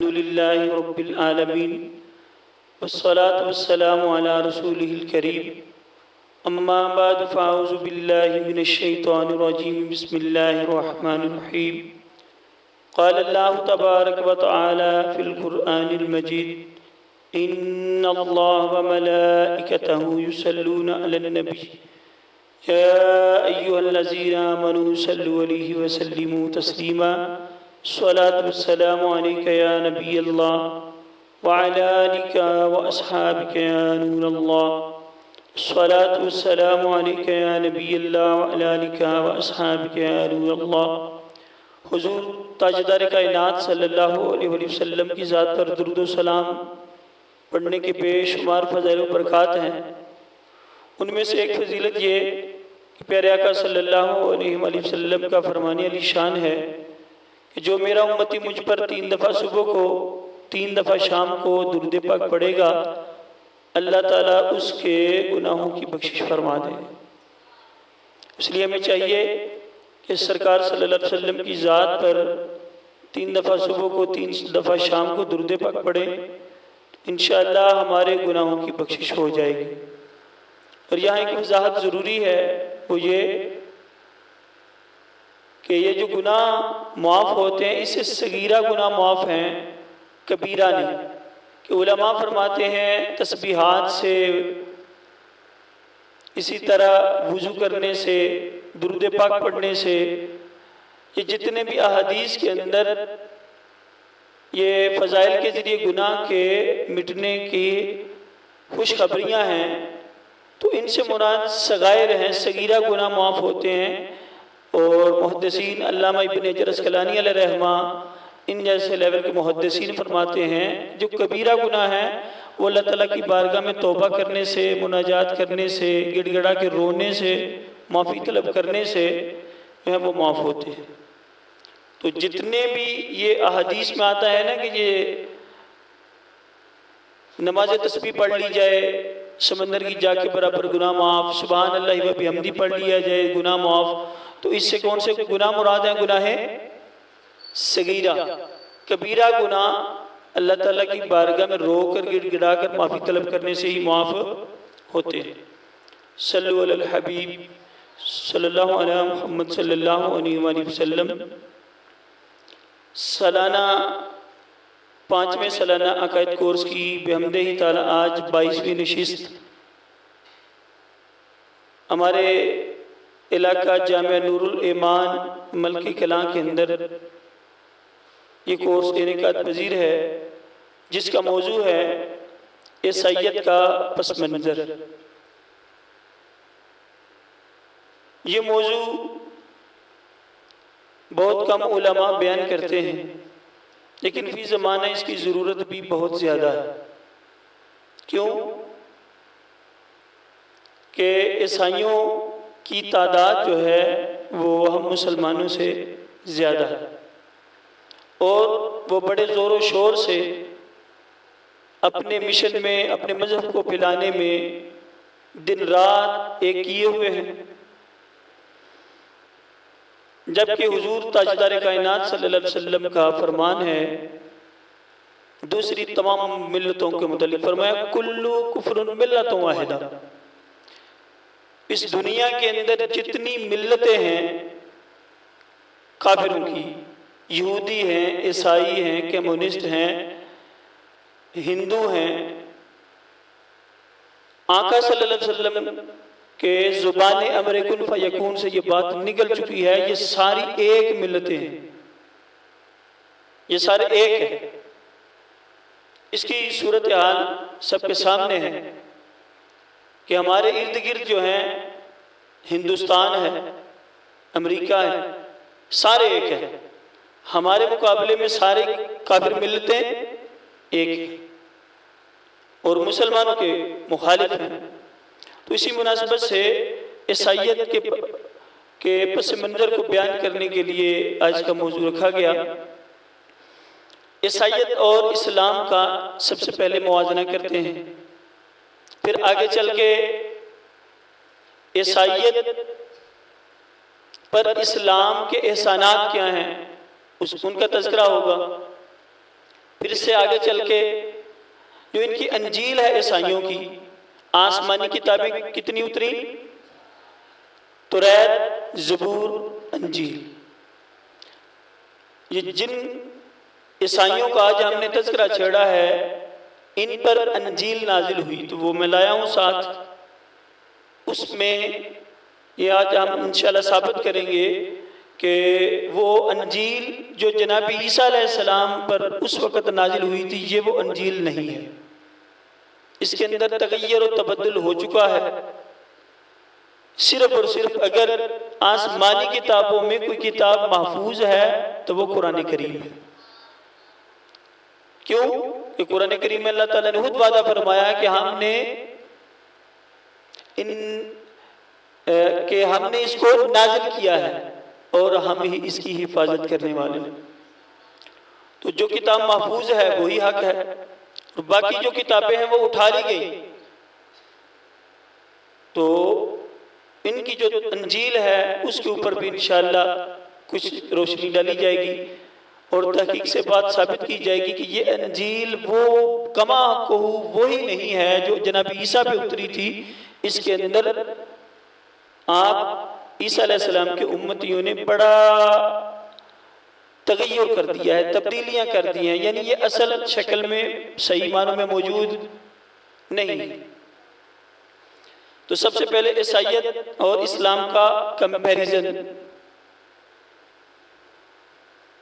अल्हम्दुलिल्लाहि रब्बिल आलमीन वस्सलातु वस्सलामु अला रसूलिहिल करीम अम्मा बाद फ़अऊज़ु बिल्लाहि मिनश शैतानिर रजीम बिस्मिल्लाहिर रहमानिर रहीम क़ाल अल्लाहु तबारक व तआला फ़िल क़ुरआनिल मजीद इन्नल्लाह व मलाइकतहु युसल्लूना अलन नबी या अय्युहल्लज़ीना आमनू सल्लु अलैहि व सल्लिमू तस्लीमा स्वलातु वस्सलामु अलैका या नबी अल्लाह व अला आलिका व अस्हाबिका या नूरल्लाह स्वलातु वस्सलामु अलैका या नबी अल्लाह व अला आलिका व अस्हाबिका या नूरल्लाह। हुज़ूर ताजदार कायनात सल्लल्लाहु अलैहि वसल्लम की ज़ात पर दुरूद व सलाम पढ़ने के बेशुमार फ़ज़ाइल व बरक़ात हैं। उनमें से एक फजीलत ये कि प्यारे आका सल्लल्लाहु अलैहि वसल्लम का फरमाने अली शान है कि जो मेरा उम्मती मुझ पर 3 दफ़ा सुबह को 3 दफ़ा शाम को दुरूद पाक पढ़ेगा अल्लाह ताला उसके गुनाहों की बख्शिश फरमा दे। इसलिए हमें चाहिए कि सरकार सल्लल्लाहु अलैहि वसल्लम की ज़ात पर 3 दफ़ा सुबह को 3 दफ़ा शाम को दुरूद पाक पढ़ें, इंशाअल्लाह हमारे गुनाहों की बख्शिश हो जाएगी। और यहाँ एक वजाहत ज़रूरी है, वो ये कि ये जो गुनाह माफ़ होते हैं इससे सगीरा गुनाह माफ़ हैं, कबीरा नहीं। कि उलमा फरमाते हैं तस्बीहात से, इसी तरह वुज़ू करने से, दुरूद पाक पढ़ने से, ये जितने भी अहादीस के अंदर ये फ़ज़ाइल के ज़रिए गुनाह के मिटने की खुशखबरियाँ हैं, तो इनसे मुराद सगायर हैं, सगीरा गुनाह माफ़ होते हैं। और मुहद्दिसीन अल्लामा इब्न हजर अस्क़लानी अलैहि रहमा इन जैसे लेवल के मुहद्दिसीन फरमाते हैं जो कबीरा गुनाह है वो अल्लाह ताला की बारगाह में तौबा करने से, मुनाजात करने से, गिड़गिड़ा के रोने से, माफ़ी तलब करने से जो है वो माफ़ होते हैं। तो जितने भी ये अहादीस में आता है ना कि ये नमाज तस्बीह पढ़ ली जाए समंदर की जा के बराबर गुनाह माफ़, सुबहान अल्लाह व बिहम्दी पढ़ लिया जाए गुनाह माफ़, तो इससे कौन से गुनाह मुराद है? गुनाह सगीरा। कबीरा गुनाह अल्लाह ताला की बारगाह में रो कर गिड़गिड़ा कर माफ़ी तलब करने से ही माफ़ होते हैं। सल्लु अलल हबीब सल्लल्लाहु अलैहि मुहम्मद सल्लल्लाहु अलैहि वसल्लम। सालाना 5वें सालाना अकायद कोर्स की बिहम्दिही ताला आज 22वीं नशिस्त हमारे इलाका जामिया नूरुल ईमान मलकी कलां के अंदर ये कोर्स इनेकाद पजीर है, जिसका मौजू है ईसाईयत का पस मंज़र। ये मौजू बहुत कम उलमा बयान करते हैं, लेकिन फी ज़माना इसकी ज़रूरत भी बहुत ज़्यादा है। क्यों? कि ईसाइयों की तादाद जो है वो हम मुसलमानों से ज़्यादा है और वो बड़े ज़ोर शोर से अपने मिशन में, अपने मज़हब को फैलाने में दिन रात एक किए हुए हैं। जबकि हुजूर ताजदार कायनात सल्लल्लाहु अलैहि वसल्लम का फरमान है दूसरी तमाम मिल्लतों के मुतालिक, फरमाया कुल्लु कुफ्रुन मिल्लतुन वाहिदा। इस दुनिया के अंदर जितनी मिल्लतें हैं काफिरों की, यहूदी हैं, ईसाई हैं, कम्युनिस्ट हैं, हिंदू हैं, आका सल्लल्लाहु अलैहि वसल्लम के ज़ुबान अमर कुन फयकून से ये बात निकल चुकी है, ये सारी एक मिल्लतें हैं, ये सारे एक हैं। इसकी सूरत हाल सबके सामने है कि हमारे इर्द गिर्द जो हैं हिंदुस्तान है, अमेरिका है, सारे एक हैं। हमारे मुकाबले में सारे काफिर मिलते एक हैं और मुसलमानों के मुखालिफ हैं। तो इसी मुनासिबत से ईसाईयत के पस मंज़र को बयान करने के लिए आज का मौजू रखा गया। ईसाईयत और इस्लाम का सबसे पहले मुवाज़ना करते हैं, फिर आगे चल के ईसाईयत पर इस्लाम के एहसानात क्या हैं उनका तज़किरा होगा। फिर से आगे चल के जो इनकी अंजील है ईसाइयों की, आसमानी किताबें कितनी उतरी? तौरात, ज़बूर, अंजील। ये जिन ईसाइयों का आज हमने तज़किरा छेड़ा है, इन पर अंजील नाजिल हुई, तो वो मैं लाया हूँ साथ। उसमें ये आज हम इंशाअल्लाह साबित करेंगे कि वो अंजील जो जनाब ईसा अलैहिस्सलाम पर उस वक़्त नाजिल हुई थी, ये वो अंजील नहीं है। इसके अंदर तग़य्युर और तबद्दुल हो चुका है। सिर्फ और सिर्फ अगर आसमानी किताबों में कोई किताब महफूज है तो वो कुरान करीम है। क्यों? कि कुरान करीम में अल्लाह ताला ने खुद वादा फरमाया कि हमने इसको नाज़िल किया है और हम ही इसकी हिफाजत करने वाले हैं। तो जो किताब महफूज है वही हक है, और बाकी जो किताबें हैं वो उठा ली गई। तो इनकी जो अंजील है उसके ऊपर भी इंशाअल्लाह कुछ रोशनी डाली जाएगी और तहकीक से बात साबित की जाएगी कि ये अंजील वो कमा को वही नहीं है जो जनाब ईसा पे उतरी थी। इसके अंदर आप ईसा अलैहिस्सलाम के उम्मतियों ने बड़ा तग़य्युर कर दिया है, तब्दीलियां कर दी हैं, यानी ये असल शक्ल में सही मानों में मौजूद नहीं है। तो सबसे पहले ईसाईयत और इस्लाम का कंपैरिजन।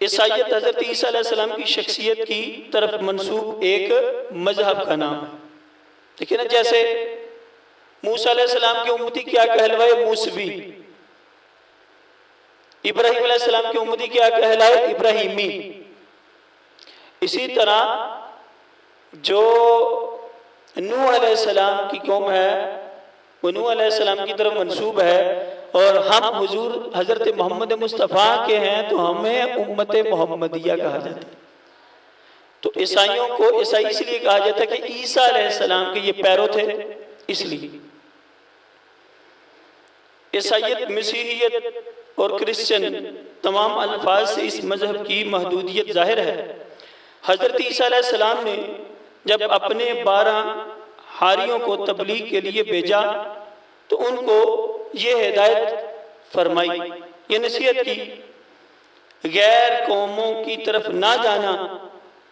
ईसाईयत हज़रत ईसा अलैहिस्सलाम की शख्सियत की तरफ मंसूब एक मजहब का नाम है। देखिए ना, जैसे मूसा अलैहिस्सलाम के उम्मती क्या कहलवाए? मूसवी। इब्राहिम अलैहिस्सलाम के उम्मती क्या कहलाए? इब्राहिमी। इसी तरह जो नूह अलैहिस्सलाम की कौम है वो नूह अलैहिस्सलाम की तरफ मंसूब है, और हम हुजूर हजरत मोहम्मद मुस्तफ़ा के हैं तो हमें उम्मत मोहम्मदिया कहा जाता है। तो ईसाइयों को ईसाई इसलिए कहा जाता है कि ईसा अलैहिस्सलाम के ये पैरों थे, इसलिए। ईसाईयत, मसीहियत और क्रिश्चियन तमाम अल्फाज से इस मजहब की महदूदियत जाहिर है। हजरत ईसा अलैहिस्सलाम ने जब अपने 12 हारियों को तबलीग के लिए भेजा तो उनको ये हिदायत फरमाई, ये नसीहत की, गैर कौमों की तरफ ना जाना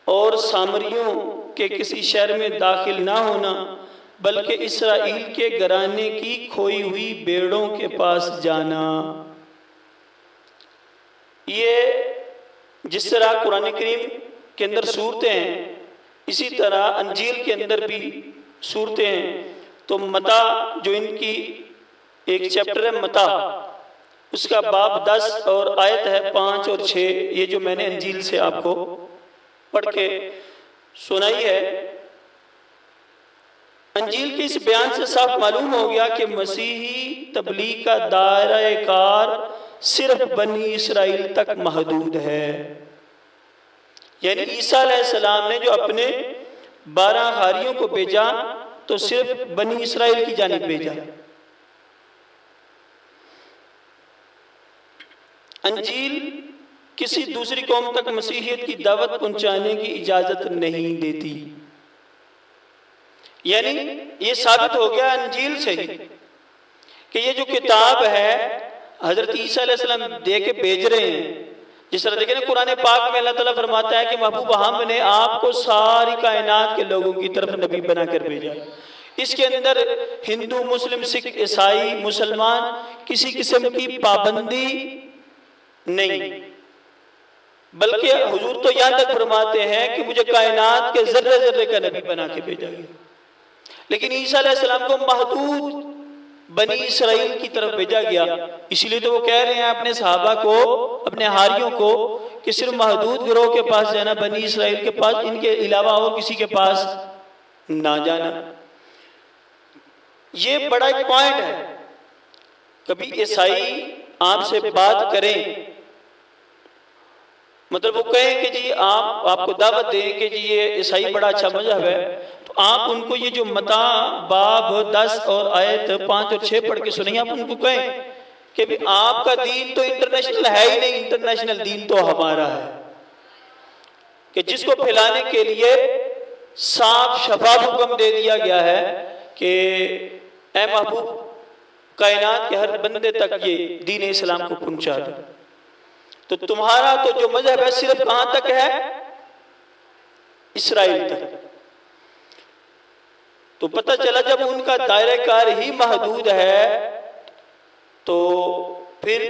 और सामरियों के किसी शहर में दाखिल ना होना, बल्कि इसराइल के घराने की खोई हुई भेड़ों के पास जाना। ये जिस तरह कुरान करीम के अंदर सूरतें हैं, इसी तरह अंजील के अंदर भी सूरतें हैं। तो मता जो इनकी एक चैप्टर है मता, उसका बाब 10 और आयत है 5 और 6, ये जो मैंने अंजील से आपको पढ़ के सुनाई है। अंजील के इस बयान से साफ मालूम हो गया कि मसीही तबलीग का दायरा कार सिर्फ बनी इसराइल तक महदूद है। यानी ईसा अलैहिस्सलाम ने जो अपने 12 हारियों को भेजा तो सिर्फ बनी इसराइल की जानिब भेजा। अंजील किसी दूसरी कौम तक मसीहियत की दावत पहुंचाने की इजाजत नहीं देती। यानी ये साबित हो गया अंजील से कि ये जो किताब है हजरत ईसा अलैहिस्सलाम दे के भेज रहे हैं। जिस तरह देखें ना, कुरान पाक में अल्लाह ताला फरमाता है कि महबूब हमने आपको सारी कायनात के लोगों की तरफ नबी बनाकर भेजा। इसके अंदर हिंदू, मुस्लिम, सिख, ईसाई, मुसलमान किसी किस्म की पाबंदी नहीं, बल्कि हुजूर तो यहां तक फरमाते हैं कि मुझे कायनात के जर्रे जर्रे का नबी बना के भेजा गया। लेकिन ईसा अलैहिस्सलाम को महदूद बनी इसराइल की तरफ भेजा गया। इसलिए तो वो कह रहे हैं अपने सहाबा को, अपने हारियों को, कि सिर्फ महदूद गिरोह के पास जाना, बनी इसराइल के पास, इनके अलावा और किसी के पास ना जाना। ये बड़ा एक पॉइंट है। कभी ईसाई आपसे बात करें, मतलब वो कहें कि जी आपको दावत दें कि जी ये ईसाई बड़ा अच्छा मजहब है, तो आप उनको ये जो मता बाब 10 और आयत 5 और 6 पढ़ के सुनिए। आप उनको कहें कि भी आपका दीन तो इंटरनेशनल है ही नहीं, इंटरनेशनल दीन तो हमारा है। कि जिसको फैलाने के लिए साफ शफाफ हुक्म दे दिया गया है कि ए महबूब कायनात के हर बंदे तक ये दीन इस्लाम को पहुंचा दे। तो तुम्हारा तो जो मजहब है सिर्फ कहां तक है? इस्राइल तक। तो पता चला जब उनका दायरे कार ही महदूद है तो फिर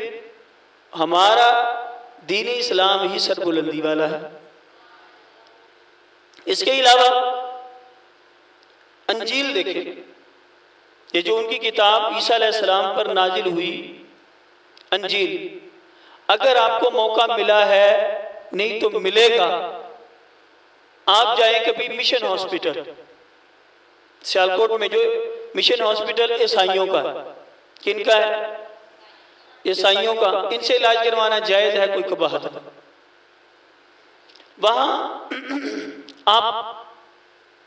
हमारा दीन इस्लाम ही सरबुलंदी वाला है। इसके अलावा अंजील देखें, ये जो उनकी किताब ईसा अलैहिस्सलाम पर नाजिल हुई अंजील, अगर आपको मौका मिला है, नहीं तो मिलेगा, आप जाएं कभी मिशन हॉस्पिटल सियालकोट में, जो मिशन हॉस्पिटल ईसाइयों का, किनका है? ईसाइयों का। इनसे इलाज करवाना जायज है, कोई कबाहत नहीं। वहां आप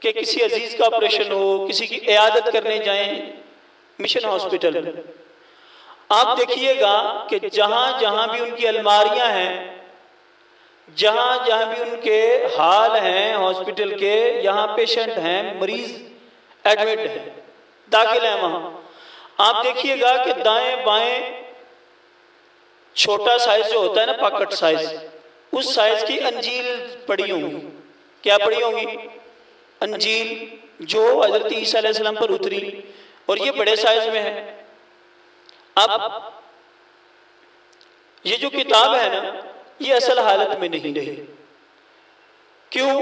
के किसी अजीज का ऑपरेशन हो, किसी की इयादत करने जाएं मिशन हॉस्पिटल में, आप देखिएगा कि जहां जहां भी उनकी अलमारियां हैं, जहां जहां भी उनके हाल हैं हॉस्पिटल के, यहां पेशेंट हैं, मरीज एडमिट है, दाखिल है, वहां आप देखिएगा कि दाएं बाएं छोटा साइज जो होता है ना, पॉकेट साइज, उस साइज की अंजील पड़ी होंगी। क्या पड़ी होंगी? अंजील, जो हजरत ईसा अलैहिस्सलाम पर उतरी, और ये बड़े साइज में है। अब ये जो किताब है ना, ये असल हालत में नहीं रही। क्यों?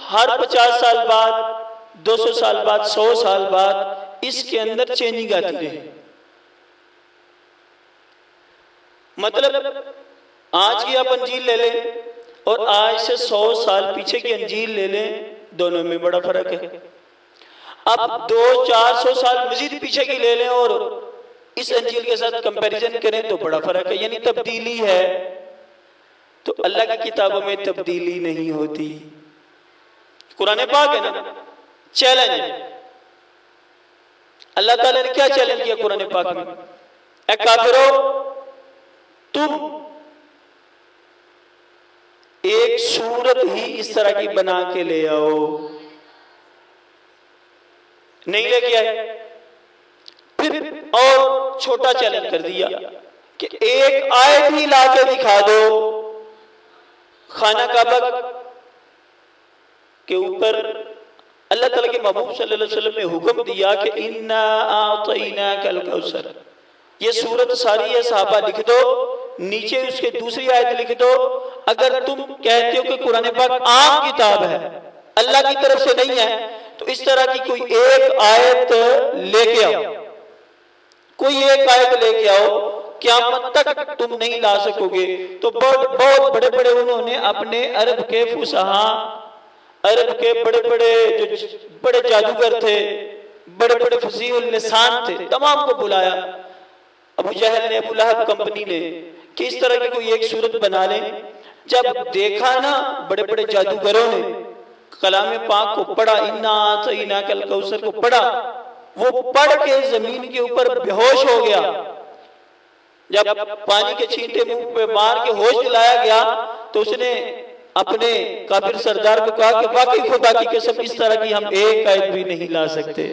हर 50 साल बाद, 200 साल बाद, 100 साल बाद इसके अंदर चेंजिंग आती रही। मतलब आज की आप अंजील ले लें और आज से 100 साल पीछे की अंजील ले लें, दोनों में बड़ा फर्क है। अब 200-400 साल मजीद पीछे की ले लें और इस अंजील के साथ कंपैरिजन करें तो बड़ा फर्क है, यानी तब्दीली है। तो अल्लाह की किताबों में तब्दीली नहीं होती। कुरान पाक है ना, चैलेंज। अल्लाह ताला ने क्या चैलेंज किया कुरान पाक में? ए काफिरो, तुम एक सूरत ही इस तरह की बना के ले आओ। नहीं लेके आए। फिर और छोटा चैलेंज कर दिया कि एक आयत ही ला के दिखा दो खाना काबा के ऊपर। अल्लाह ताला के महबूब सल्लल्लाहु अलैहि वसल्लम ने हुक्म दिया कि इन्ना आतैनाकल कौसर, ये सूरत सारी है सहाबा लिख दो, नीचे उसके दूसरी आयत लिख दो। अगर तुम कहते हो कि कुरान पाक आम किताब है, अल्लाह की तरफ से नहीं है, तो इस तरह की कोई एक आयत लेके आओ, कोई एक आयत लेके आओ, क़यामत तक तुम नहीं ला सकोगे। तो बहुत बड़े बड़े उन्होंने अपने अरब के फुसहा, अरब के बड़े बड़े जादूगर थे, बड़े बड़े फसीहुल लिसान थे, तमाम को बुलाया। अबू जहल ने, अबू लहब कंपनी ने, कि इस तरह की कोई एक सूरत बना लें। जब देखा ना बड़े बड़े जादूगरों ने कलाम पाक को पढ़ा, इन्ना आतैनाकल कौसर को पढ़ा, वो पढ़ के जमीन के ऊपर बेहोश हो गया। जब पानी के छींटे मुंह पे मार के होश दिलाया गया तो उसने अपने काफिर सरदार को कहा कि वाकई खुदा की कसम, इस तरह की हम एक आयत भी नहीं ला सकते।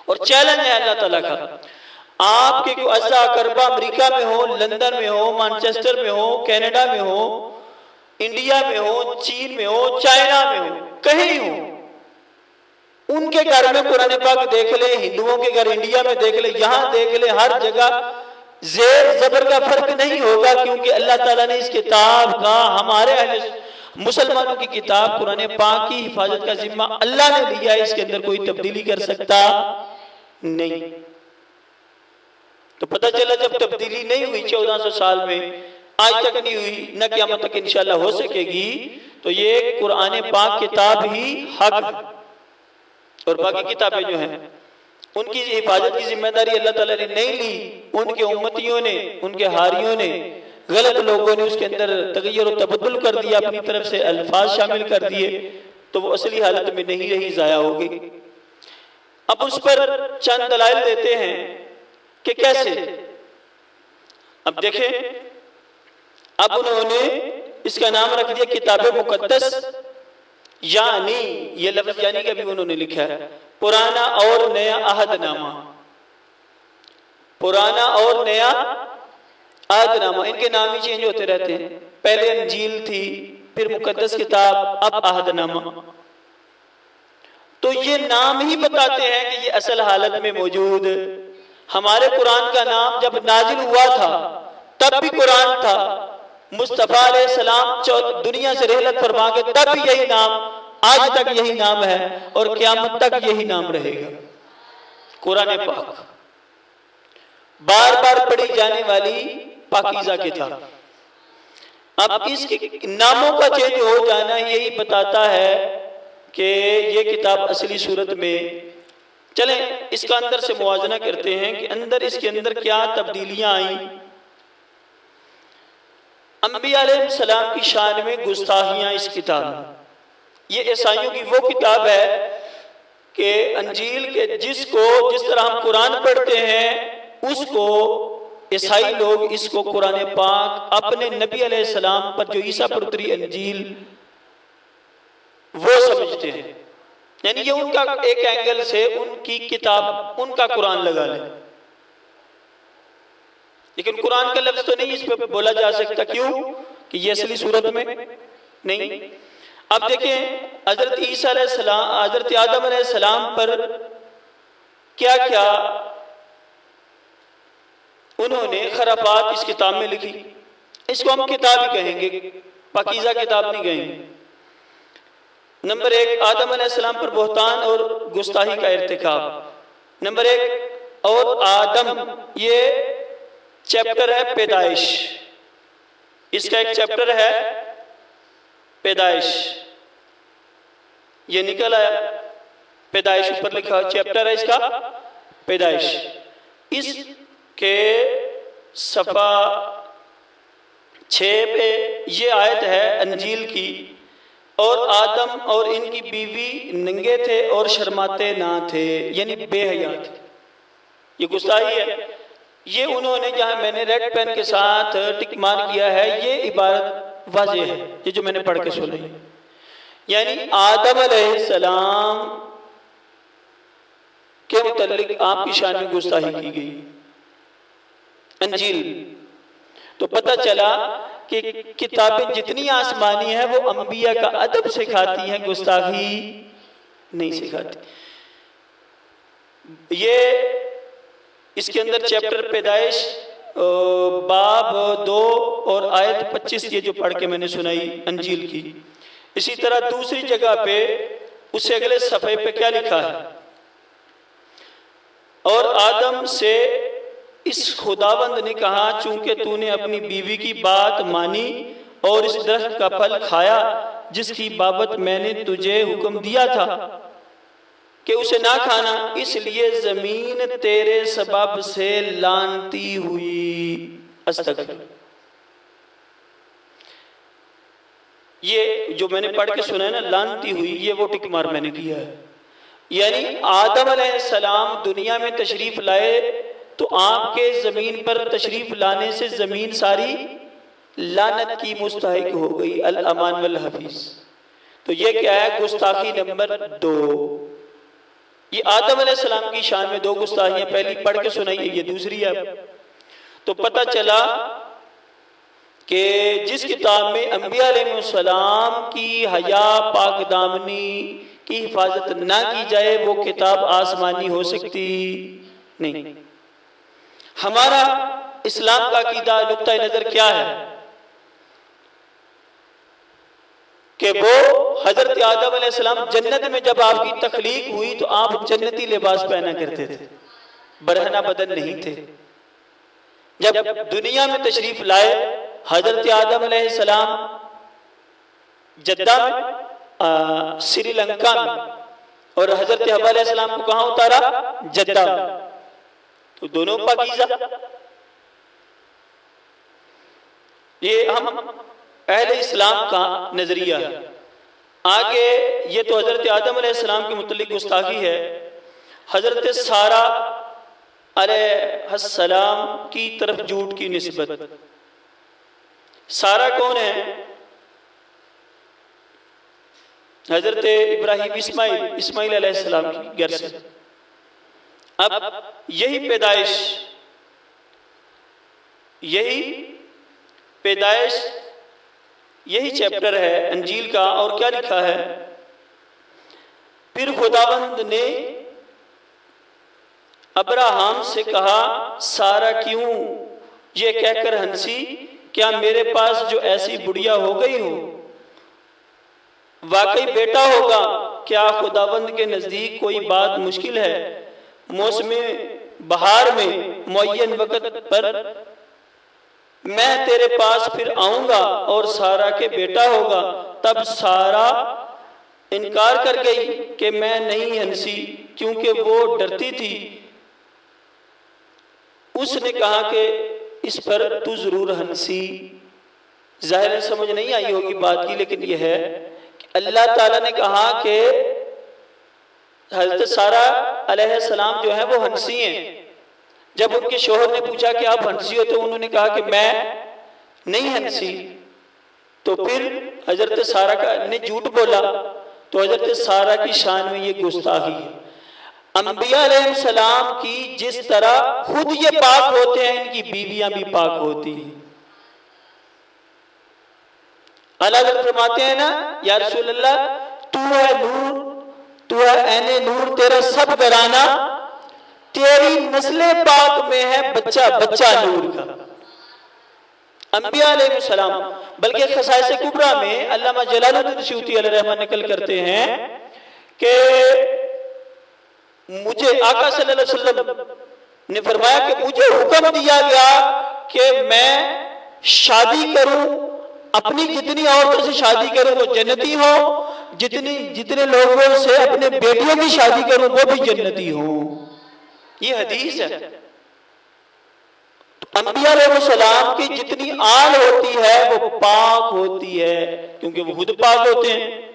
और चैलेंज है अल्लाह ताला का, आपके कोई अज़ा करबा अमेरिका में हो, लंदन में हो, मैनचेस्टर में हो, कनाडा में हो, इंडिया में हो, चीन में हो, चाइना में हो, कहीं हो, उनके घर में कुरान पाक देख ले, हिंदुओं के घर इंडिया में देख ले, यहां देख ले, हर जगह जेर जबर का फर्क नहीं होगा। क्योंकि अल्लाह ताला ने इस किताब का, हमारे मुसलमानों की किताब कुरान पाक की हिफाजत का जिम्मा अल्लाह ने लिया है। इसके अंदर कोई तब्दीली कर सकता नहीं। तो पता चला जब तब्दीली नहीं हुई 1400 साल में, आज तक नहीं हुई, न क़यामत तक इंशाअल्लाह हो सकेगी, तो ये कुरान पाक किताब ही हक है। और बाकी किताबें जो हैं उनकी हिफाजत की जिम्मेदारी अल्लाह ताला ने नहीं ली, उनके उम्मतियों ने, उनके हारियों ने, गलत लोगों ने उसके अंदर तगय्युर और तबद्दुल कर दिया, अपनी तरफ से अल्फाज शामिल कर दिए, तो वो असली हालत में नहीं रही, ज़ाया हो गई। अब उस पर चंद दलाइल देते हैं कि कैसे। अब देखें, अब उन्होंने इसका नाम रख दिया किताब मुकद्दस, यानी ये लफ्ज यानी का भी उन्होंने लिखा है, पुराना और नया अहदनामा, पुराना और नया अहदनामा, इनके नाम ही चेंज होते रहते हैं। पहले अंजील थी, फिर मुकद्दस किताब, अब अहदनामा। तो ये नाम ही बताते हैं कि ये असल हालत में मौजूद। हमारे कुरान का नाम जब नाजिल हुआ था तब भी कुरान था, मुस्तफा अलैहिस्सलाम दुनिया से रहलत फरमा के तब भी यही नाम, आज तक यही नाम है और क़यामत तक यही नाम रहेगा। कुरान पाक बार बार पढ़ी जाने वाली पाकीज़ा किताब। अब इसके नामों का चेंज हो जाना यही बताता है कि ये किताब असली सूरत में, चलें इसका अंदर से मुआजना करते हैं कि अंदर इसके अंदर क्या तब्दीलियां आई। अंबिया अलैहिस्सलाम की शान में गुस्ताखियां इस किताब में। ये ईसाइयों की वो किताब है कि अंजील के जिसको जिस तरह हम कुरान पढ़ते हैं उसको ईसाई लोग इसको कुरान पाक अपने नबी अलैहिस्सलाम पर जो ईसा पर उतरी अंजील वो समझते हैं। यानी ये उनका एक एंगल से उनकी किताब, उनका कुरान लगा लें, लेकिन कुरान का लफ्ज तो नहीं इस पे बोला जा सकता। क्यों? कि ये असली सूरत में नहीं। अब देखें हजरत ईसा अलैहिस्सलाम, हजरत आदम अलैहिस्सलाम पर क्या क्या उन्होंने खराबात इस किताब में लिखी। इसको हम किताब ही कहेंगे, पाकीज़ा किताब नहीं कहेंगे। नंबर एक, आदम अलैहिस्सलाम पर बोहतान और गुस्ताही का इर्तिकाब। नंबर एक, और आदम, ये चैप्टर है पैदाइश, इसका एक चैप्टर है पैदाइश, ये निकल आया पैदाइश, ऊपर लिखा चैप्टर है इसका पैदाइश। इसके सफ़ा 6 पे ये आयत है अंजील की, और आदम और इनकी बीवी नंगे थे और शर्माते ना थे, यानी बेहया थे। ये गुस्ताही है। ये उन्होंने, जहां मैंने रेड पेन के साथ टिक मार किया है, ये इबारत वाज़ेह है, ये जो मैंने पढ़ के सुनाई। यानी आदम अलैहिस्सलाम के मुतल्लिक आपकी शान में गुस्ताही की गई अंजील। तो पता चला कि किताबें जितनी आसमानी है वो अंबिया का अदब सिखाती हैं, गुस्ताखी नहीं सिखाती। ये इसके अंदर चैप्टर पैदाइश बाब 2 और आयत 25 ये जो पढ़ के मैंने सुनाई अंजील की। इसी तरह दूसरी जगह पे उससे अगले सफ़े पे क्या लिखा है, और आदम से इस खुदावंद ने कहा, चूंकि तूने अपनी बीवी की बात मानी और इस दरख्त का फल खाया जिसकी बाबत मैंने तुझे हुक्म दिया था कि उसे ना खाना, इसलिए जमीन तेरे सबब से लानती हुई। अस्तगफिर। ये जो मैंने पढ़ के सुना है ना, लानती हुई, ये वो टिक मार मैंने किया है। यानी आदम अलैहिस्सलाम दुनिया में तशरीफ लाए तो आपके जमीन पर तशरीफ लाने से जमीन सारी लानत की मुस्तहिक हो गई। अल अमान वल हफीज। तो ये क्या है? गुस्ताखी नंबर 2। ये आदम अलैहिस्सलाम की शान में 2 गुस्ताखियां पहली पढ़ के सुनाई, ये दूसरी है। तो पता चला कि जिस किताब में अंबिया अलैहिस्सलाम की हया पाक दामनी की हिफाजत ना की जाए वो किताब आसमानी हो सकती नहीं। हमारा इस्लाम का अकीदा नुक्ता नजर क्या है कि वो हजरत आदम अलैहिस्सलाम जन्नत में जब आपकी तख्लीक हुई तो आप जन्नती लिबास पहना करते थे, बरहना बदन नहीं थे। जब दुनिया में तशरीफ लाए हजरत आदम अलैहिस्सलाम जद्दा में, श्रीलंका में, और हजरत हव्वा अलैहिस्सलाम को कहां उतारा? जद्दा में। तो दोनों पाकीज़ा। ये हम अहले इस्लाम का नजरिया है। आगे ये तो हजरत आदम अलैहिस्सलाम के मुतल्लिक गुस्ताखी है। हजरत सारा अलैहिस्सलाम की तरफ झूठ की निस्बत। सारा कौन है? हजरत इब्राहिम इस्माइल अलैहिस्सलाम की घर से। अब यही पैदाइश यही चैप्टर है अंजील का। और क्या लिखा है, फिर खुदावंद ने अब्राहम से कहा, सारा क्यों ये कहकर हंसी, क्या मेरे पास जो ऐसी बुढ़िया हो गई हो? वाकई बेटा होगा। क्या खुदावंद के नजदीक कोई बात मुश्किल है? मौसम बहार में मुअय्यन वक्त पर मैं तेरे पास फिर आऊंगा और सारा के बेटा होगा। तब सारा इनकार कर गई कि मैं नहीं हंसी, क्योंकि वो डरती थी। उसने कहा कि इस पर तू जरूर हंसी। जाहिर समझ नहीं आई होगी बात की, लेकिन यह है कि अल्लाह ताला ने कहा कि हजरत सारा अलैहिस्सलाम जो है वो हंसी हैं। जब उनके शोहर ने पूछा कि आप हंसी हो, तो उन्होंने कहा कि मैं नहीं हंसी। तो फिर हजरत सारा ने झूठ बोला। तो हजरत सारा की शान में ये गुस्ताखी है। अंबिया अलैहिस्सलाम की जिस तरह खुद ये पाक होते हैं, इनकी बीवियां भी पाक होती हैं। अलग फरमाते हैं ना, या रसूल अल्लाह, तू है नूर, तू है ऐने नूर, तेरा सब घराना, तेरी नस्ले पाक में है बच्चा बच्चा नूर का। अंबिया अलैहिस्सलाम, बल्कि खसाइस कुबरा में अल्लामा जलालुद्दीन सूती अलैहिर्रहमत नकल करते हैं कि मुझे आका सल्लल्लाहु अलैहि वसल्लम ने फरमाया कि मुझे हुक्म दिया गया कि मैं शादी करूं, अपनी जितनी औरतों से शादी करूं वो जन्नती हो, जितने लोगों से अपने बेटियों की शादी करूं वो भी जन्नती हो। ये हदीस है। अंबिया अलैहिस्सलाम की जितनी आल होती है वो पाक होती है, क्योंकि वो खुद पाक होते हैं।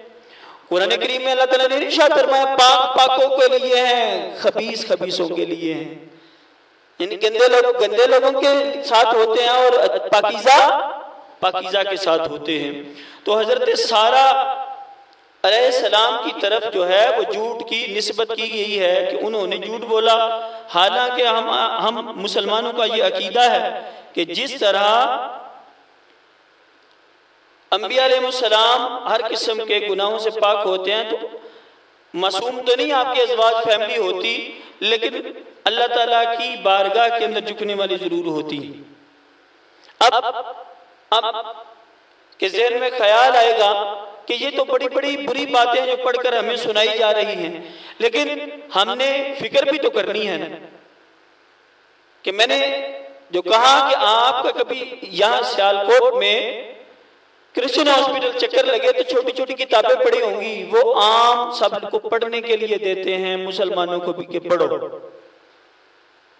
कुरान करीम में अल्लाह ताला ने इरशाद फरमाया, पाक पाकों के लिए हैं, खबीस खबीसों के लिए हैं। यानी गंदे लोगों के साथ होते हैं और पाकीज़ा पाकीज़ा के साथ होते हैं। तो हजरत सारा अलैहिस्सलाम की तरफ जो है वो झूठ की निस्बत की गई है कि उन्होंने झूठ बोला। हालांकि हम मुसलमानों का ये अकीदा है कि जिस तरह अंबिया अलैहिस्सलाम हर किस्म के गुनाहों से पाक होते हैं, तो मासूम तो नहीं आपके अज़वाज फैमिली होती, लेकिन अल्लाह ताला की बारगाह के अंदर झुकने वाली जरूर होती। अब के ज़हन में ख्याल आएगा कि ये तो बड़ी बड़ी बुरी बातें जो पढ़कर हमें सुनाई जा रही हैं, लेकिन हमने फिक्र भी तो करनी है ना। कि मैंने जो कहा कि आपका कभी यहाँ सियालकोट में क्रिश्चियन हॉस्पिटल चक्कर लगे तो छोटी छोटी किताबें पढ़ी होंगी, वो आम सबको पढ़ने के लिए देते हैं, मुसलमानों को भी कि पढ़ो।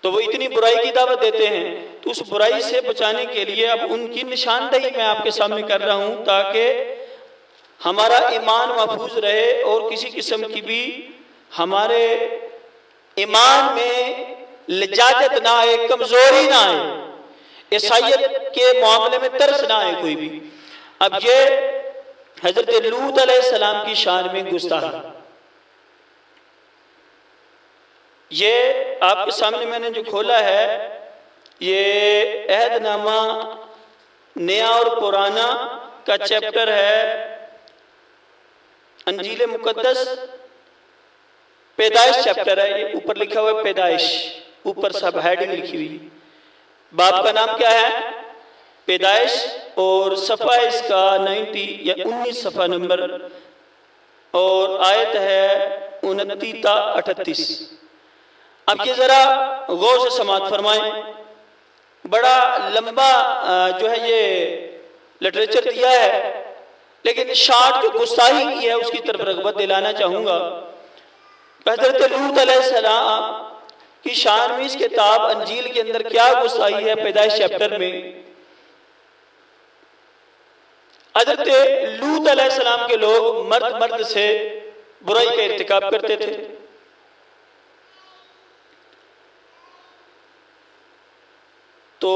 तो वो इतनी बुराई की दावत देते हैं, तो उस बुराई से बचाने के लिए अब उनकी निशानदेही मैं आपके सामने कर रहा हूं, ताकि हमारा ईमान महफूज रहे और किसी किस्म की भी हमारे ईमान में लजाजत ना आए, कमजोरी ना आए, ईसाइयत के मामले में तरस ना आए कोई भी। अब ये हजरत लूत अलैहिस्सलाम की शान में गुस्ताखी, ये आपके सामने मैंने जो खोला है, ये अहदनामा नया और पुराना का चैप्टर है, अंजील मुकद्दस पैदाइश चैप्टर है। ये ऊपर लिखा हुआ है पैदाइश, ऊपर सब हेडिंग लिखी हुई। बाप का नाम क्या है? पैदाइश, और सफ़ा इसका 90 या 19 सफ़ा नंबर, और आयत है 29 ता 38। अब ये जरा गौर से समाअत फरमाएं। बड़ा लंबा जो है ये लिटरेचर दिया है, लेकिन शार्ट जो गुस्ताखी की है उसकी तरफ रग़बत दिलाना चाहूंगा। हज़रत लूत अलैहिस्सलाम की शान में इस किताब अंजील के अंदर क्या गुस्ताखी है पैदाइश चैप्टर में। हज़रत लूत अलैहिस्सलाम के लोग मर्द मर्द से बुराई का इर्तिकाब करते थे। तो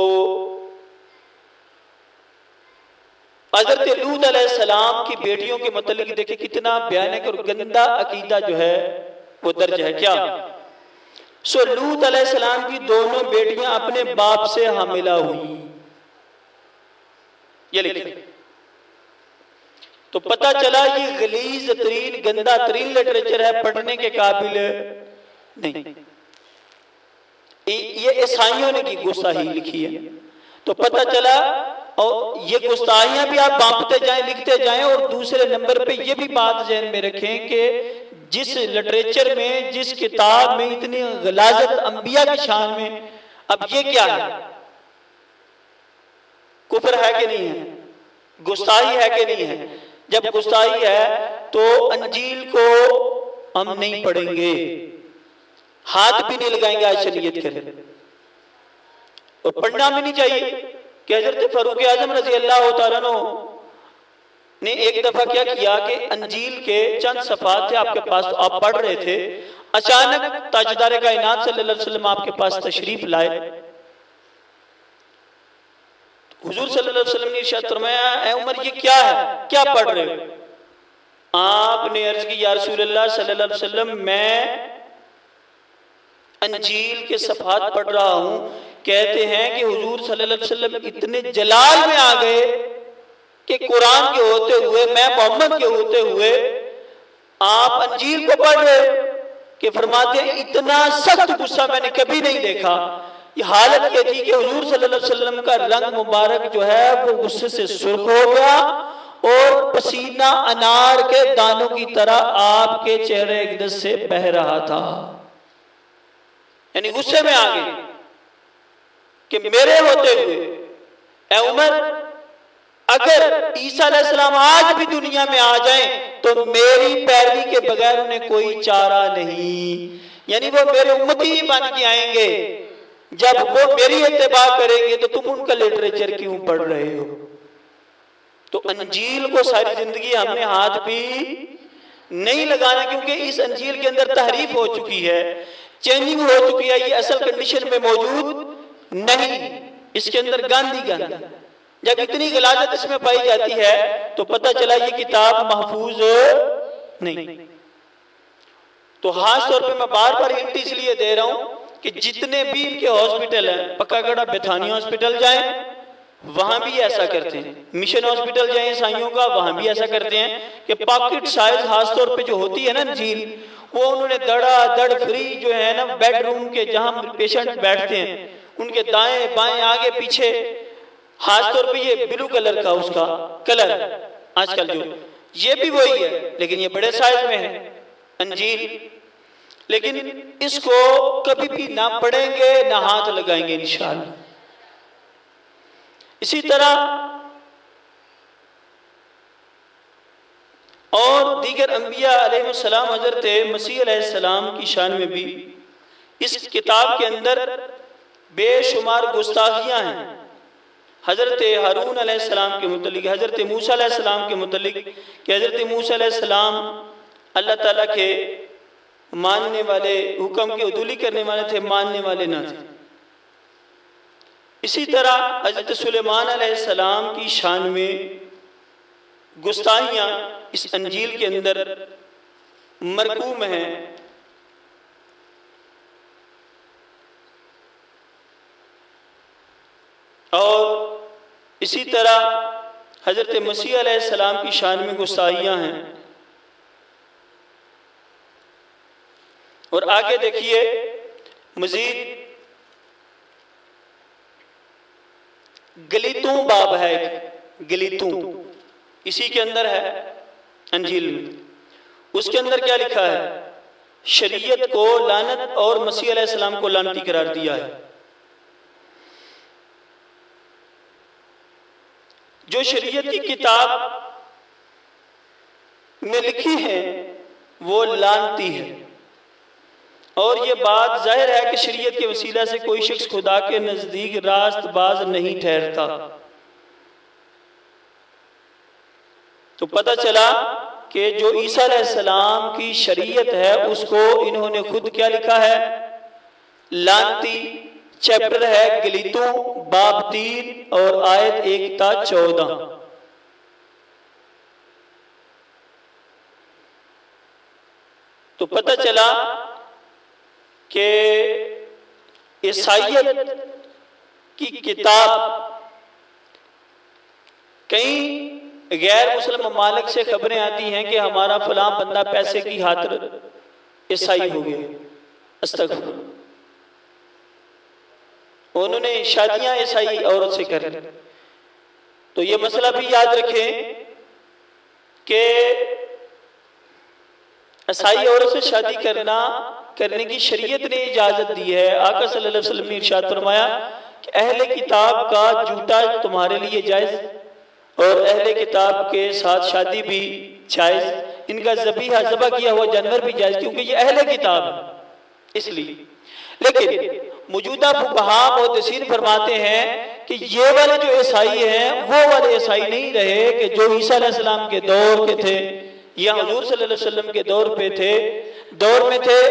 हजरत लूत अलैहिस्सलाम की बेटियों के मतलब देखे कितना भयानक और गंदा अकीदा जो है वो दर्ज है। क्या सो लूत अलैहिस्सलाम की दोनों बेटियां अपने बाप से हामिला हुई, ये लिखे। तो पता चला ये गलीज तरीन गंदा तरीन लिटरेचर है, पढ़ने के काबिल नहीं। ये ईसाइयों ने की गुस्ताखी लिखी है। तो पता चला, और ये गुस्ताखियां भी आप बांटते जाएं, लिखते जाएं, और दूसरे नंबर पे ये भी बात ज़हन में रखें कि जिस लिटरेचर में, जिस किताब में इतनी गलाजत अंबिया की शान में, अब ये क्या है? कुफ्र है कि नहीं है? गुस्ताखी है कि नहीं है? जब गुस्ताखी है तो अंजील को हम नहीं पढ़ेंगे, हाथ भी नहीं लगाएंगे आज शरीयत के लिए, और पढ़ना भी नहीं चाहिए। कि हज़रत फारूक आज़म रज़ी अल्लाह तआला अन्हु ने एक दफा क्या किया कि अंजील के चंद सफ़ात थे आपके पास, तो आप पढ़ रहे थे, अचानक ताजदार कायनात सल्लल्लाहु अलैहि वसल्लम आपके पास तशरीफ लाए। हुजूर सल्लल्लाहु अलैहि वसल्लम ने इरशाद फरमाया, ऐ उमर ये क्या है, क्या पढ़ रहे हो? आपने अर्ज की, या रसूलल्लाह सल्लल्लाहु अलैहि वसल्लम मैं अंजील के सफ़ात पढ़ रहा हूं। कहते हैं कि हुजूर सल्लल्लाहु अलैहि वसल्लम इतने जलाल में आ गए कि कुरान के होते हुए, मैं मोहम्मद के होते हुए आप अंजील को पढ़ रहे कि फरमाते हैं इतना सख्त गुस्सा मैंने कभी नहीं देखा। ये हालत ये थी कि हुजूर सल्लल्लाहु अलैहि वसल्लम का रंग मुबारक जो है वो गुस्से से सुर्ख हो गया, और पसीना अनार के दानों की तरह आपके चेहरे अक़दस से बह रहा था। यानी गुस्से में आ गए कि मेरे होते हुए, ऐ उमर अगर ईसा अलैहिस्सलाम आज भी दुनिया में आ जाएं तो मेरी पैरवी के बगैर उन्हें कोई चारा नहीं। यानी वो मेरे उम्मती ही बन के आएंगे। जब वो मेरी इत्तिबा करेंगे तो तुम उनका लिटरेचर क्यों पढ़ रहे हो? तो अंजील को सारी जिंदगी हमने हाथ भी नहीं लगाना, क्योंकि इस अंजील के अंदर तहरीफ हो चुकी है, चेंजिंग हो चुकी है, ये असल कंडीशन में मौजूद नहीं। इसके अंदर गांधी गांधी जब इतनी गलाजत इसमें पाई जाती है तो पता चला ये किताब महफूज नहीं। तो खास तौर पे मैं बार बार हिंट इसलिए दे रहा हूं कि जितने भी इनके हॉस्पिटल हैं, पक्कागढ़ बेथानी हॉस्पिटल जाएं, वहां भी ऐसा करते हैं। मिशन हॉस्पिटल जाएं ईसाइयों का, वहां भी ऐसा करते हैं कि पॉकेट साइज खास तौर पे जो होती है ना झील, वो उन्होंने दड़ फ्री जो है ना बेडरूम के जहां पेशेंट बैठते हैं उनके दाएं बाएं आगे पीछे, खास तौर पे ये ब्लू कलर का उसका कलर आजकल जो ये भी वही है, लेकिन ये बड़े साइज में है अंजील। लेकिन इसको कभी भी ना पढ़ेंगे ना हाथ लगाएंगे इंशाअल्लाह। इसी तरह और दीगर अंबिया अलैहिस्सलाम, हजरत मसीह अलैहिस्सलाम की शान में भी इस किताब के अंदर बेशुमार गुस्ताखियां हैं। हजरत हारून अलैहिस्सलाम के मुतल्लिक, हजरत मूसा अलैहिस्सलाम के मुतल्लिक कि हजरत मूसा अलैहिस्सलाम अल्लाह ताला के मानने वाले, हुक्म की उदूली करने वाले थे, मानने वाले ना थे। इसी तरह हजरत सुलेमान अलैहिस्सलाम की शान में गुस्ताखियां इस अंजील के अंदर मरकूम हैं। और इसी तरह हजरत मसीह अलैहिस्सलाम की शान में गुस्ताखियां हैं। और आगे देखिए मजीद गलीतों बाब है, गलीतों इसी के अंदर है अंजील में। उसके अंदर क्या लिखा है? शरीयत को लानत और मसीह अलैहिस्सलाम को लानती करार दिया है। जो शरीयत की किताब में लिखी है वो लानती है, और ये बात जाहिर है कि शरीयत के वसीला से कोई शख्स खुदा के नजदीक रास्तबाज नहीं ठहरता। तो पता चला कि जो ईसा अलैहिस्सलाम की शरीयत है उसको इन्होंने खुद क्या लिखा है? लानती। चैप्टर है गलीतों बाब 3 और आयत 1 ता 14। तो पता चला कि ईसाईयत की किताब कई गैर मुस्लिम ममालिक से खबरें आती हैं कि हमारा फलां बंदा पैसे की खातिर ईसाई हो गया। अस्तगफुरुल्लाह। उन्होंने शादियां ईसाई औरत से कर ली। तो ये मसला भी याद रखें कि ईसाई औरत से शादी करने की शरीयत ने इजाजत दी है। आका सल्लल्लाहु अलैहि वसल्लम ने इरशाद फरमाया कि अहले किताब का जूता तुम्हारे लिए जायज और अहले किताब के साथ शादी भी जायज, इनका ज़बा किया हुआ जानवर भी जायज, क्योंकि ये अहले किताब है इसलिए। लेकिन मौजूदा फुक़हा मुहद्दिसीन फरमाते हैं कि ये वाले जो ईसाई हैं वो वाले ईसाई नहीं रहे कि जो ईसा अलैहिस्सलाम के दौर के थे या हुजूर सल्लल्लाहु अलैहि वसल्लम के दौर में थे।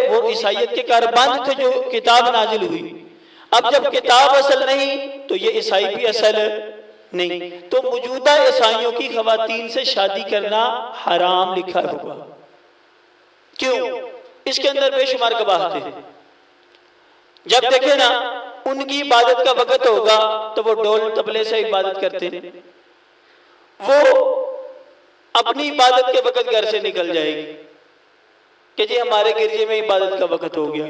वो ईसाईयत के कारबान थे जो किताब नाजिल हुई। अब जब किताब असल नहीं तो ये ईसाई भी असल नहीं। तो मौजूदा ईसाइयों की खवातीन से शादी करना हराम लिखा होगा। क्यों? इसके अंदर बेशुमार कबाहतें हैं। जब देखे ना उनकी इबादत का वक्त होगा तो वो ढोल तबले से इबादत करते हैं, वो अपनी इबादत के वक्त घर से निकल जाएगी कि जी हमारे गिरजे में इबादत का वक्त हो गया।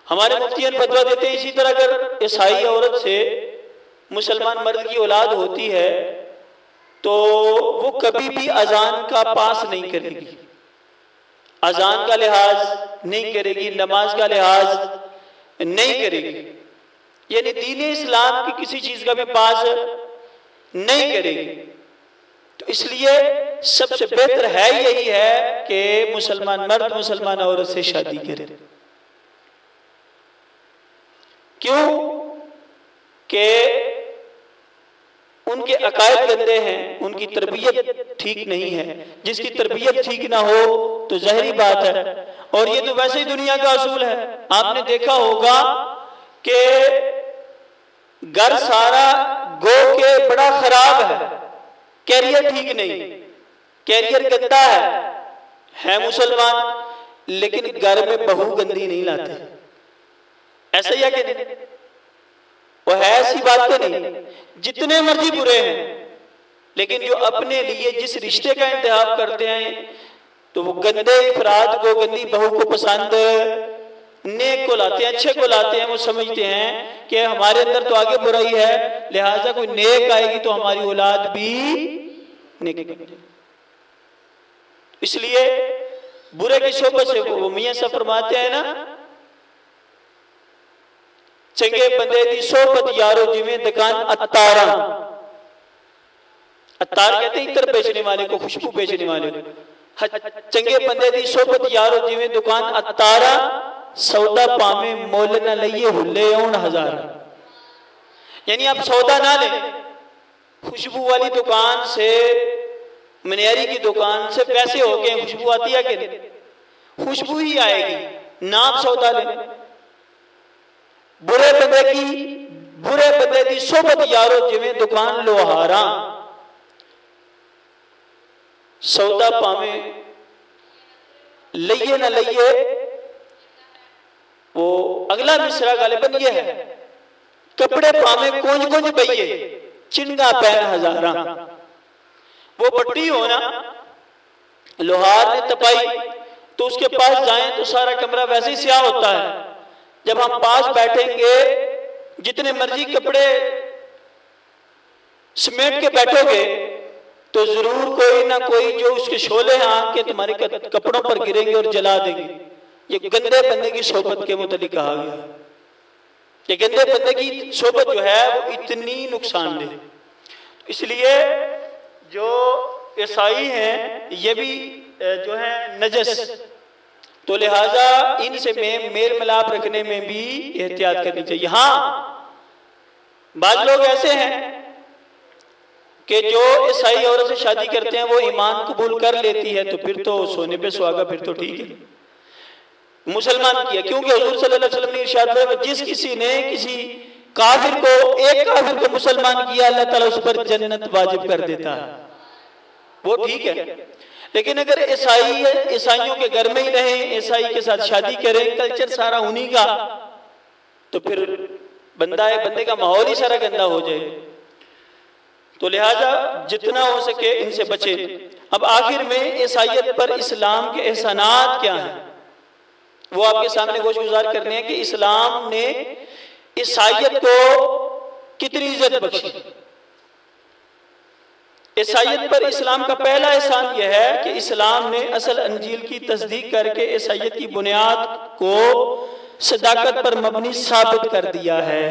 हमारे मुफ्तियान फतवा देते हैं इसी तरह अगर ईसाई औरत से मुसलमान मर्द की औलाद होती है तो वो कभी भी अजान का पास नहीं करेगी, अजान का लिहाज नहीं करेगी, नमाज का लिहाज नहीं करेगी, यानी दीन इस्लाम की किसी चीज का भी पास नहीं करेगी। तो इसलिए सबसे बेहतर है यही है कि मुसलमान मर्द मुसलमान औरत से शादी करे। क्यों? कि उनके अकायद गंदे हैं, उनकी तरबियत ठीक नहीं है। जिसकी तरबियत ठीक ना हो तो ज़ाहिरी बात है, और ये तो वैसे ही दुनिया का असूल है। आपने देखा होगा कि घर सारा गो के बड़ा खराब है, कैरियर ठीक नहीं, कैरियर गंदा है मुसलमान, लेकिन घर में बहू गंदी नहीं लाते। ऐसा ही है कि नहीं? वो है ऐसी बात तो नहीं। जितने मर्जी बुरे हैं, लेकिन जो अपने लिए जिस रिश्ते का इंतखाब करते हैं तो वो गंदे अफराद को, गंदी बहू को पसंद, नेक को लाते हैं, अच्छे को लाते हैं। वो समझते हैं कि हमारे अंदर तो आगे बुराई है, लिहाजा कोई नेक आएगी तो हमारी औलाद भी नेक बन जाएगी। इसलिए बुरे की सोबत से वो मियां साहब फरमाते हैं ना, चंगे बंदे दी सोबत यारो जिवें दुकान अत्तारा। अत्तार कहते हैं इत्र बेचने वाले को, खुशबू बेचने वाले को। चंगे बंदे दी सोबत यारो जिवें दुकान अत्तारा, सौदा पावे मोल न लइए हुल्ले औन हजारा। यानी आप सौदा ना लें, खुशबू वाली दुकान से, मनियारी की दुकान से पैसे हो गए, खुशबू आती है कि नहीं? खुशबू ही आएगी, ना आप सौदा लें। बुरे बंदे दी सोबत यारो जिवें दुकान लोहारा, सौदा पावे लइए न लइए। वो अगला मिसरा गालिबन ये है, कपड़े पावे कुंज कुंज बइये चिंगा पैन हजारा। वो पट्टी हो ना, लोहार ने तपाई तो उसके पास जाएं तो सारा कमरा वैसे ही स्याह होता है। जब हम पास बैठेंगे, जितने मर्जी कपड़े समेट के बैठोगे तो जरूर कोई ना कोई जो उसके शोले आग के तुम्हारे कपड़ों पर गिरेंगे और जला देंगे। ये गंदे बंदे की सोबत के मुतालिक कहा गया। ये गंदे बंदे की सोबत जो है वो इतनी नुकसानदेह। इसलिए जो ईसाई हैं ये भी जो है नजस, तो लिहाजा इनसे मेल मिलाप रखने में भी एहतियात करनी चाहिए। हाँ, बाद लोग ऐसे हैं कि जो ईसाई औरत से शादी करते हैं वो ईमान कबूल कर लेती है तो फिर तो सोने पे सुहागा, फिर तो ठीक है। मुसलमान किया, क्योंकि हुजूर सल्लल्लाहु अलैहि वसल्लम ने इरशाद किया जिस किसी ने किसी काफिर को, एक काफिर को मुसलमान किया, अल्लाह ताला उस पर जन्नत वाजिब कर देता है। वो ठीक है, लेकिन अगर ईसाइयों के घर में ही रहें, ईसाई के साथ शादी करें, कल्चर सारा उन्हीं का, तो फिर बंदे का माहौल ही सारा गंदा हो जाए। तो लिहाजा जितना हो सके इनसे बचे। अब आखिर में ईसाइयत पर इस्लाम के एहसानात क्या हैं, वो आपके सामने गोशगुजार करने हैं कि इस्लाम ने ईसाइयत को कितनी इज्जत बख्शी। ईसाइयत पर इस्लाम का पहला एहसान यह है कि इस्लाम ने असल अंजील की तस्दीक करके ईसाइयत की बुनियाद को सदाकत पर मबनी साबित कर दिया है।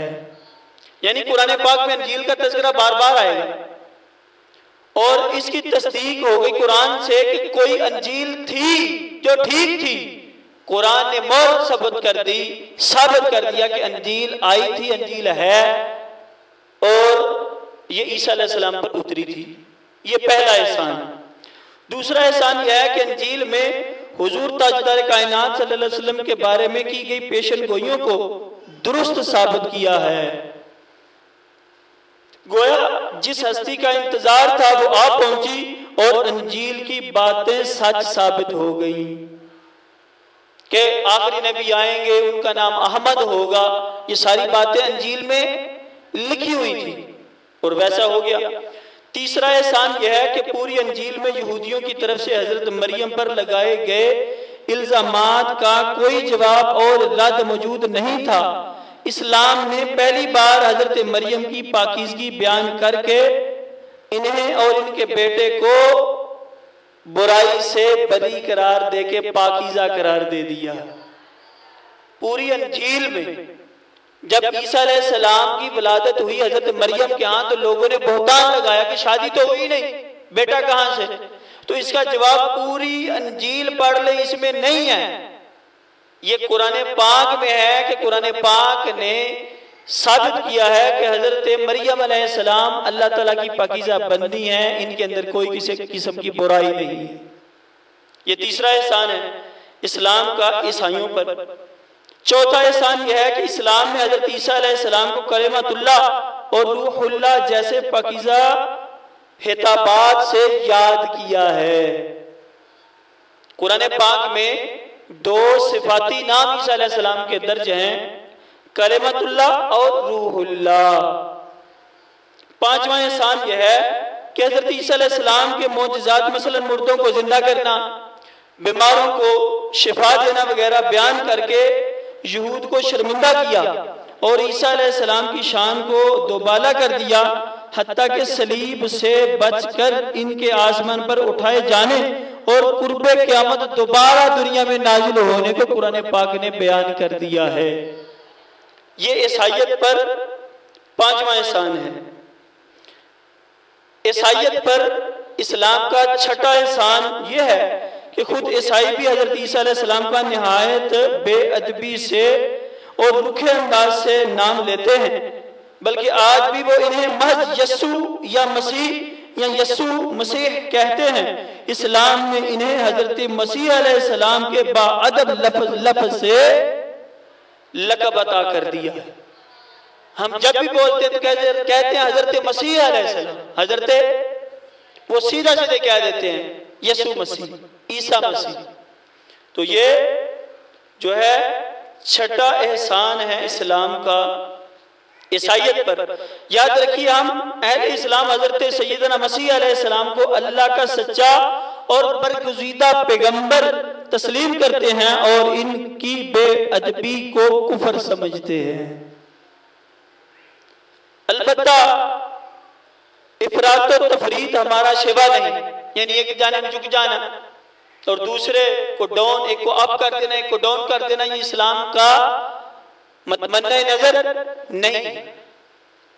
यानी कुरान पाक में अंजील का तज़किरा बार बार आएगा और इसकी तस्दीक हो गई कुरान से कि कोई अंजील थी जो ठीक थी। कुरान ने मोहर साबित कर दिया कि अंजील आई थी, अंजील है और ये ईसा अलैहिस्सलाम पर उतरी थी। ये पहला एहसान। दूसरा एहसान यह है कि अंजील में हुजूर ताजदार कायनात सल्लल्लाहु अलैहि वसल्लम के बारे में की गई पेशन गोइयों को दुरुस्त साबित किया है। गोया जिस हस्ती का इंतजार था वो आ पहुंची और अंजील की बातें सच साबित हो गई कि आखिरी नबी आएंगे, उनका नाम अहमद होगा। ये सारी बातें अंजील में लिखी हुई थी और वैसा हो गया। तीसरा एहसान यह है कि पूरी अंजील में यहूदियों की तरफ से हजरत मरियम पर लगाए गए इल्जामात का कोई जवाब और रद्द मौजूद नहीं था। इस्लाम ने पहली बार हजरत मरियम की पाकीज़गी बयान करके इन्हें और इनके बेटे को बुराई से बरी करार देके पाकीज़ा करार दे दिया। पूरी अंजील में जब ईसा अलैहिस्सलाम की विलादत हुई हजरत मरियम के यहाँ, तो लोगों ने बहतान लगाया कि शादी तो हुई नहीं, बेटा कहाँ से। तो इसका जवाब पूरी अंजील पढ़ ले, इसमें नहीं है। ये कुरान पाक में है कि कुरान पाक ने साबित किया है कि हजरत मरियम अलैहिस्सलाम अल्लाह ताला की पाकीज़ा बंदी हैं, इनके अंदर कोई किसी किस्म की बुराई नहीं है। ये तीसरा एहसान है इस्लाम का ईसाइयों पर। चौथा एहसान यह है कि इस्लाम ने हजरत ईसा अलैहिस्सलाम को कलिमतुल्लाह और रूहुल्लाह जैसे पाकीज़ा हिताबात से याद किया है। कुरान पाक में दो सिफाती नाम ईसा अलैहिस्सलाम के दर्ज हैं, कलिमतुल्लाह और रूहुल्लाह। पांचवा एहसान यह है कि हजरत ईसा अलैहिस्सलाम के मोजज़ात मसलन मुर्दों को जिंदा करना, बीमारों को शिफा देना वगैरह बयान करके यहूद को शर्मिंदा किया और ईसा अलैहिस्सलाम की शान को दोबाला कर दिया, हत्ता के सलीब से बचकर इनके आसमान पर उठाए जाने और कुर्बे क़यामत दोबारा दुनिया में नाजिल होने को कुरान पाक ने बयान कर दिया है। ये ईसाइयत पर पांचवा एहसान है। ईसाइयत पर इस्लाम का छठा एहसान यह है कि खुद ईसाई भी हजरत ईसा अलैहिस्सलाम का निहायत बेअदबी से और रुखे अंदाज से नाम लेते हैं, बल्कि आज भी वो इन्हें महज यस्सू या मसीह या यस्सू मसीह कहते हैं। इस्लाम ने इन्हें हजरत मसीह अलैहिस्सलाम के बाअदब लफ्ज से लक़ब अता कर दिया। हम जब भी बोलते हैं तो कहते हैं हजरत मसीह अलैहिस्सलाम, हजरत वो सीधा सीधे कह देते हैं यस्सू मसीह, ईसा मसीह। तो ये जो है छठा एहसान है इस्लाम का ईसाइयत पर। याद रखिए, हम अहले इस्लाम हजरत सैयदना मसीह अलैहिस्सलाम को अल्लाह का सच्चा और बरगुज़ीदा पैगंबर तस्लीम करते हैं और इनकी बेअदबी को कुफर समझते हैं। अलबत्ता इफरात और तफरीत हमारा शिवा नहीं, यानी एक जानिब झुक जाना और दूसरे को डाउन, एक को अप कर देना, एक को डाउन कर देना, ये इस्लाम का मतमन्ना नजर नहीं।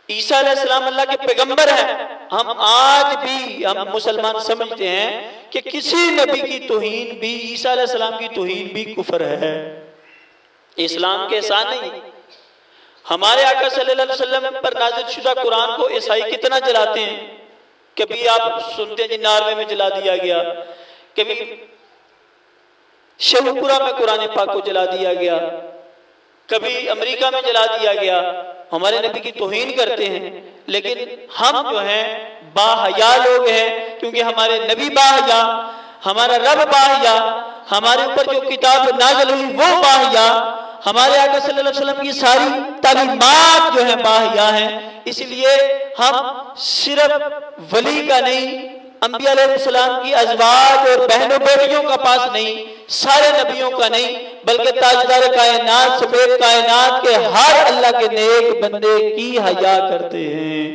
ईसा अलैहिस्सलाम अल्लाह के पैगंबर हैं। हम आज भी हम मुसलमान समझते हैं कि किसी नबी की तौहीन भी, ईसा अलैहिस्सलाम की तौहीन भी कुफर है, इस्लाम के एहसान नहीं। हमारे आका सल्लल्लाहु अलैहि वसल्लम पर नाज़िल शुदा कुरान को ईसाई कितना जलाते हैं। कभी आप सुनते हैं जी नॉर्वे में जला दिया गया, कभी शेखपुरा में कुरान पाक को जला दिया गया, कभी अमेरिका में जला दिया गया। हमारे नबी की तौहीन करते हैं, लेकिन हम जो हैं बाहया लोग हैं, क्योंकि हमारे नबी बाहया, हमारा रब बाहिया, हमारे ऊपर जो किताब नाज़िल हुई वो बाहिया, हमारे आका सल्लल्लाहु अलैहि वसल्लम की सारी तालीमात जो है बाहिया हैं। इसलिए हम सिर्फ वली का नहीं, अंबिया अलैहिस्सलाम की अज़वाज और बहनों बेटियों का पास नहीं, सारे नबियों का नहीं, बल्कि ताजदार कायनात सफेद कायनात के हर अल्लाह के नेक बंदे की हया करते हैं।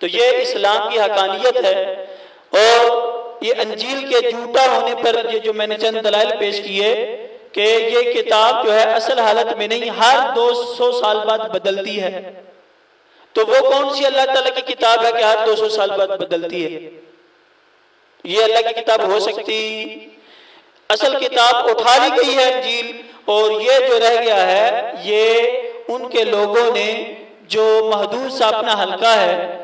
तो ये इस्लाम की हकानियत है। और ये अंजील के झूठा होने पर ये जो मैंने चंद दलाइल पेश किए कि ये किताब जो है असल हालत में नहीं, हर 200 साल बाद बदलती है। तो वो कौन सी अल्लाह ताला की किताब है कि हर 200 साल बाद बदलती है? ये अल्लाह की किताब हो सकती? असल किताब उठा ली गई है अंजील, और ये जो रह गया है ये उनके लोगों ने जो महदूद सा अपना हल्का है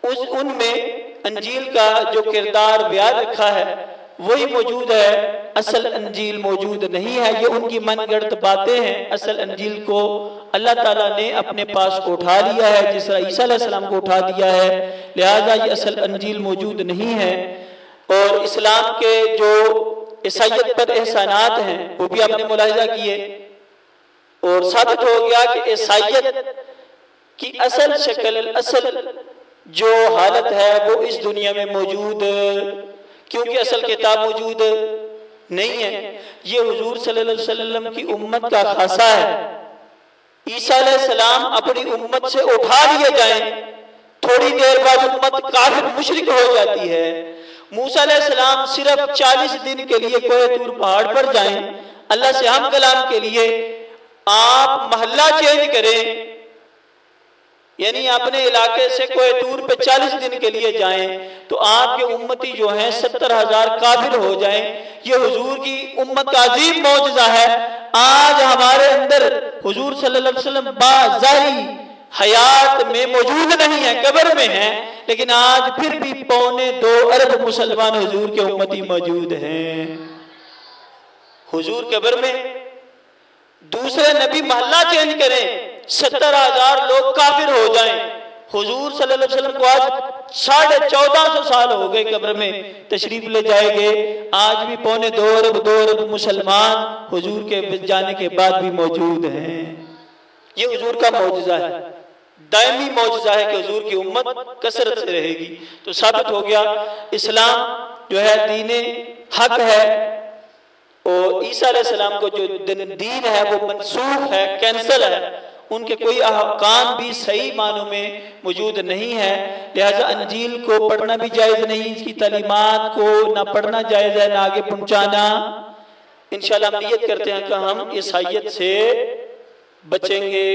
उनमें अंजील का जो किरदार बयान रखा है वही मौजूद है, असल अंजील मौजूद नहीं है। ये उनकी मनगढ़ंत बातें हैं। असल अंजील को अल्लाह ताला ने अपने पास उठा लिया है, जिस तरह ईसा अलैहिस्सलाम को उठा दिया है, लिहाजा ये असल अंजील मौजूद नहीं है। और इस्लाम के जो ईसाइयत पर एहसानात हैं वो भी आपने मुलाहिजा किए, और साबित हो गया कि ईसाइयत की असल शक्ल, असल जो हालत है वो इस दुनिया में मौजूद, क्योंकि असल किताब मौजूद नहीं है। ये हुजूर सल्लल्लाहु अलैहि वसल्लम की उम्मत का खासा है। ईसा अलैहिस्सलाम अपनी उम्मत से उठा लिए जाएं, थोड़ी देर बाद उम्मत काफिर मुशरिक हो जाती है। मूसा अलैहिस्सलाम सिर्फ 40 दिन के लिए कोहे तूर पहाड़ पर जाएं, अल्लाह से हम कलाम के लिए, आप महल्ला चेंज करें, यानी अपने इलाके से कोहे तूर पे 40 दिन के लिए जाएं, तो आपके उम्मती जो हैं 70,000 काफिर हो जाएं। ये हुजूर की उम्मत का अजीम मौजज़ा है। आज हमारे अंदर हुजूर सल्लल्लाहु अलैहि वसल्लम बाज़ाहिरी हयात में मौजूद नहीं है, कब्र में है, लेकिन आज फिर भी 2.25 अरब मुसलमान हुजूर के उम्मती मौजूद हैं। हुजूर कब्र में, दूसरे नबी महल्ला चेंज करें, 70,000 लोग काफिर हो जाएं। हुजूर सल्लल्लाहु अलैहि वसल्लम को आज 1450 साल हो गए कब्र में तशरीफ ले जाएंगे, आज भी 2.25 अरब मुसलमान हुजूर के जाने के बाद भी मौजूद हैं। ये हुजूर का मौजज़ा है, दायमी मौजज़ा है कि हुजूर की उम्मत कसरत से रहेगी। तो साबित हो गया इस्लाम जो है दीने हक है, और ईसा अलैहिस्सलाम को जो दीन है वो मनसूख है, कैंसल है, उनके कोई अहकाम भी सही मानों में मौजूद नहीं है। लिहाजा अंजील को पढ़ना भी जायज़ नहीं, इसकी तालीमात को ना पढ़ना जायज़ है, ना आगे पहुँचाना। इंशाअल्लाह हम नियत करते हैं कि हम ईसाइयत से बचेंगे।